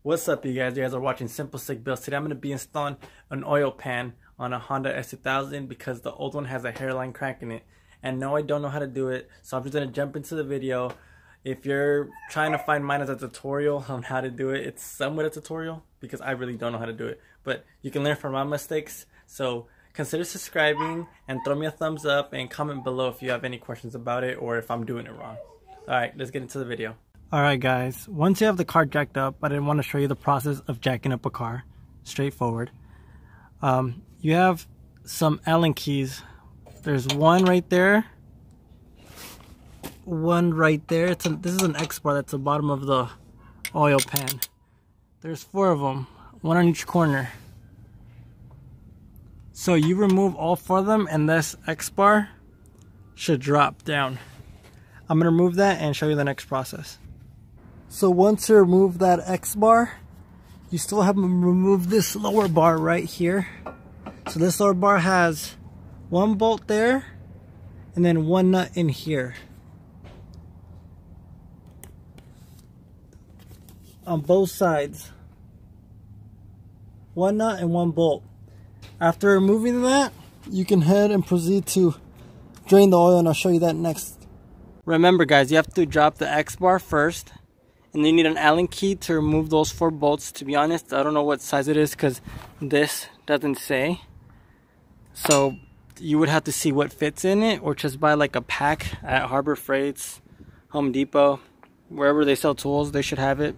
What's up, you guys? You guys are watching Simple Sick Builds. Today I'm going to be installing an oil pan on a Honda S2000 because the old one has a hairline crack in it. And no, I don't know how to do it, so I'm just going to jump into the video. If you're trying to find mine as a tutorial on how to do it, it's somewhat a tutorial because I really don't know how to do it. But you can learn from my mistakes, so consider subscribing and throw me a thumbs up and comment below if you have any questions about it or if I'm doing it wrong. Alright, let's get into the video. Alright guys, once you have the car jacked up, I didn't want to show you the process of jacking up a car. Straightforward. You have some Allen keys. There's one right there. One right there. This is an X bar that's the bottom of the oil pan. There's 4 of them, one on each corner. So you remove all 4 of them and this X bar should drop down. I'm going to remove that and show you the next process. So once you remove that X bar, you still have to remove this lower bar right here. So this lower bar has 1 bolt there and then 1 nut in here. On both sides. 1 nut and 1 bolt. After removing that, you can head and proceed to drain the oil, and I'll show you that next. Remember guys, you have to drop the X bar first. And you need an Allen key to remove those 4 bolts. To be honest, I don't know what size it is because this doesn't say. So you would have to see what fits in it, or just buy like a pack at Harbor Freights, Home Depot, wherever they sell tools. They should have it,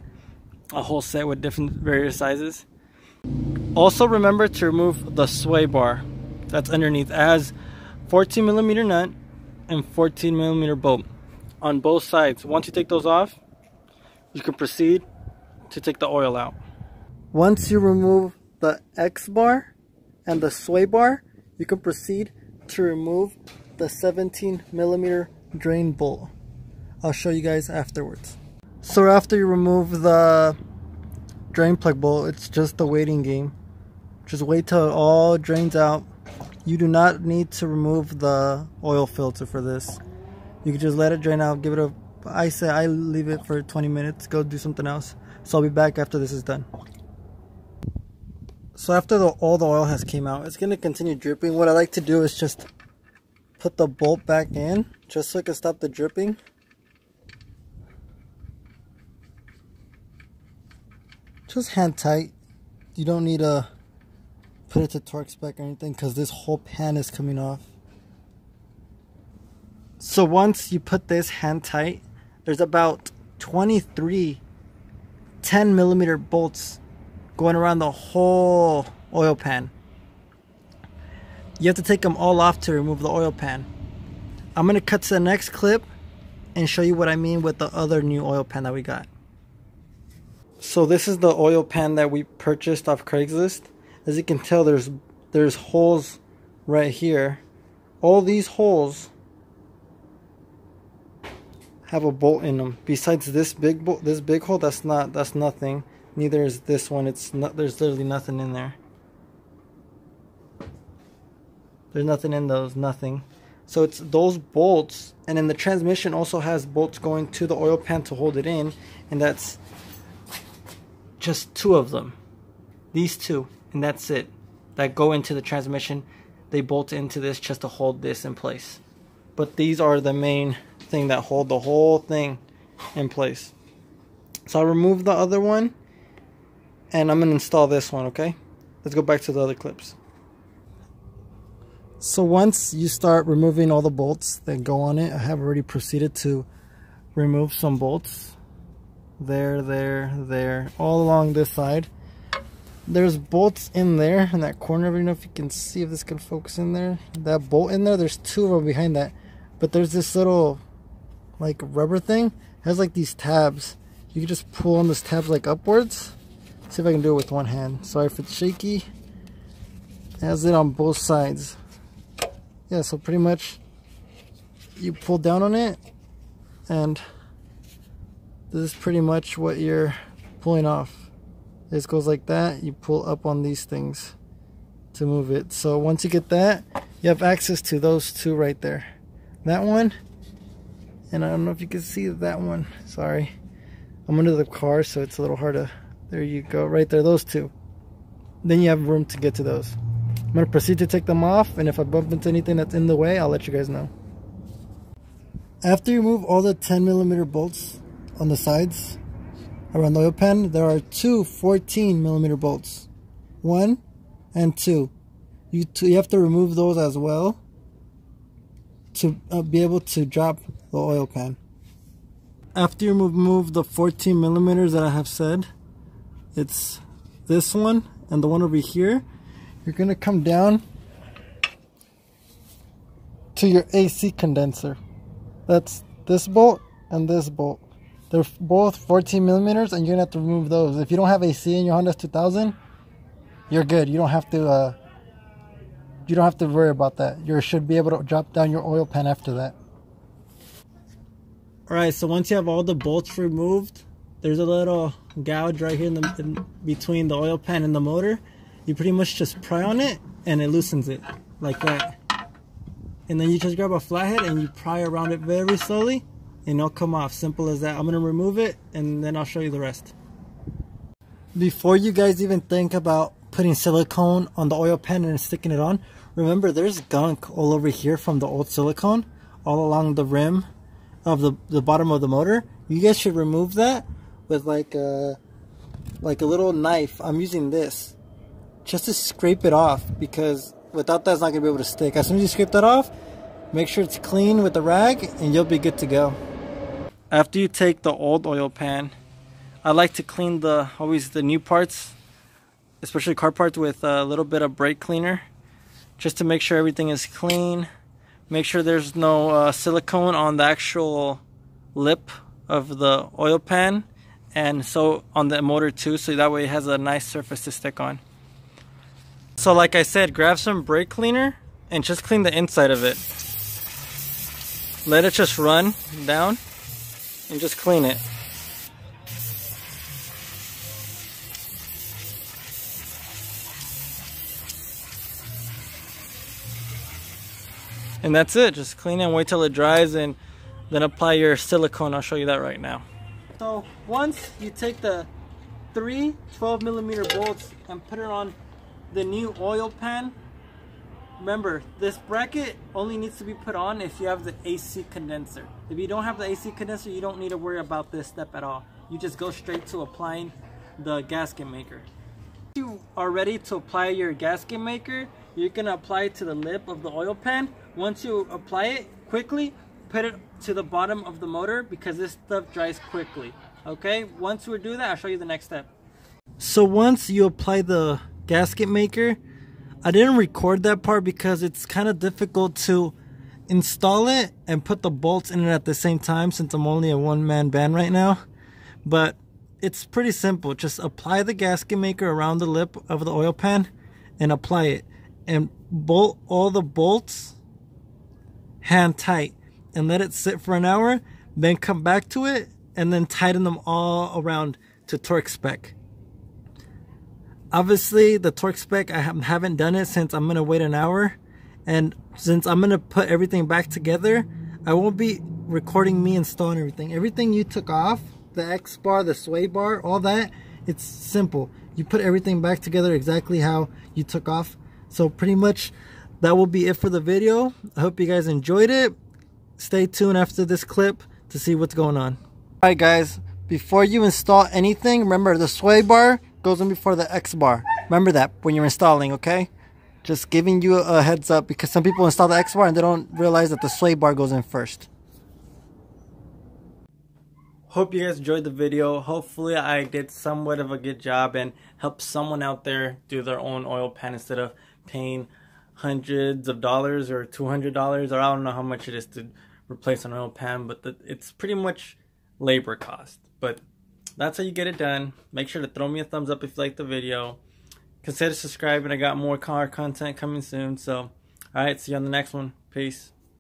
a whole set with different various sizes. Also remember to remove the sway bar that's underneath. It has 14mm nut and 14mm bolt on both sides. Once you take those off, you can proceed to take the oil out. Once you remove the X bar and the sway bar, you can proceed to remove the 17mm drain bolt. I'll show you guys afterwards. So after you remove the drain plug bolt, it's just a waiting game. Just wait till it all drains out. You do not need to remove the oil filter for this. You can just let it drain out, give it a I leave it for 20 minutes, go do something else. So I'll be back after this is done. So after all the oil has came out, it's going to continue dripping. What I like to do is just put the bolt back in, just so it can stop the dripping. Just hand tight. You don't need to put it to torque spec or anything because this whole pan is coming off. So once you put this hand tight, there's about 23 10mm bolts going around the whole oil pan. You have to take them all off to remove the oil pan. I'm going to cut to the next clip and show you what I mean with the other new oil pan that we got. So this is the oil pan that we purchased off Craigslist. As you can tell, there's holes right here. All these holes have a bolt in them. Besides this big bolt, this big hole, that's nothing. Neither is this one. There's literally nothing in there. There's nothing in those, nothing. So it's those bolts, and then the transmission also has bolts going to the oil pan to hold it in, and that's just 2 of them. These 2, and that's it. That go into the transmission. They bolt into this just to hold this in place. But these are the main thing that hold the whole thing in place. So I'll remove the other one and I'm gonna install this one. Okay, let's go back to the other clips. So once you start removing all the bolts that go on it, I have already proceeded to remove some bolts there, all along this side. There's bolts in there in that corner. I don't know if you can see, if this can focus in there. That bolt in there, there's 2 of them behind that. But there's this little like rubber thing. It has like these tabs. You can just pull on those tabs like upwards. Let's see if I can do it with one hand. Sorry if it's shaky. It has it on both sides. Yeah, so pretty much you pull down on it and this is pretty much what you're pulling off. This goes like that. You pull up on these things to move it. So once you get that, you have access to those 2 right there. That one, and I don't know if you can see that one. Sorry, I'm under the car, so it's a little hard to There you go, right there, those two. Then you have room to get to those. I'm going to proceed to take them off, and if I bump into anything that's in the way, I'll let you guys know. After you remove all the 10mm bolts on the sides around the oil pan, there are two 14mm bolts. 1 and 2. You have to remove those as well to be able to drop the oil pan. After you remove the 14mm that I have said, it's this one and the one over here. You're going to come down to your AC condenser. That's this bolt and this bolt. They're both 14mm, and you're going to have to remove those. If you don't have AC in your Honda S2000, you're good. You don't have to worry about that. You should be able to drop down your oil pan after that. Alright, so once you have all the bolts removed, there's a little gouge right here in between the oil pan and the motor. You pretty much just pry on it and it loosens it like that. And then you just grab a flathead and you pry around it very slowly and it'll come off. Simple as that. I'm going to remove it and then I'll show you the rest. Before you guys even think about putting silicone on the oil pan and sticking it on, remember there's gunk all over here from the old silicone all along the rim of the bottom of the motor. You guys should remove that with like a little knife. I'm using this just to scrape it off, because without that it's not going to be able to stick. As soon as you scrape that off, make sure it's clean with the rag and you'll be good to go. After you take the old oil pan, I like to clean always the new parts, especially car parts, with a little bit of brake cleaner just to make sure everything is clean. Make sure there's no silicone on the actual lip of the oil pan, and so on the motor too, so that way it has a nice surface to stick on. So like I said, grab some brake cleaner and just clean the inside of it. Let it just run down and just clean it. And that's it. Just clean it and wait till it dries and then apply your silicone. I'll show you that right now. So once you take the 3 12mm bolts and put it on the new oil pan, remember this bracket only needs to be put on if you have the AC condenser. If you don't have the AC condenser, you don't need to worry about this step at all. You just go straight to applying the gasket maker. If you are ready to apply your gasket maker, you're going to apply it to the lip of the oil pan. Once you apply it, quickly put it to the bottom of the motor, because this stuff dries quickly. Okay, once we do that, I'll show you the next step. So once you apply the gasket maker, I didn't record that part because it's kind of difficult to install it and put the bolts in it at the same time, since I'm only a one-man band right now. But it's pretty simple. Just apply the gasket maker around the lip of the oil pan and apply it, and bolt all the bolts hand tight and let it sit for an hour. Then come back to it and then tighten them all around to torque spec. Obviously the torque spec, I haven't done it since I'm gonna wait an hour, and since I'm gonna put everything back together, I won't be recording me installing everything. Everything you took off, the X bar, the sway bar, all that, it's simple. You put everything back together exactly how you took off. So pretty much that will be it for the video. I hope you guys enjoyed it. Stay tuned after this clip to see what's going on. Alright guys, before you install anything, remember the sway bar goes in before the X bar. Remember that when you're installing, okay? Just giving you a heads up, because some people install the X bar and they don't realize that the sway bar goes in first. Hope you guys enjoyed the video. Hopefully I did somewhat of a good job and helped someone out there do their own oil pan instead of paying hundreds of dollars or $200, or I don't know how much it is to replace an oil pan, but it's pretty much labor cost. But that's how you get it done. Make sure to throw me a thumbs up if you like the video. Consider subscribing. I got more car content coming soon. So alright, see you on the next one. Peace.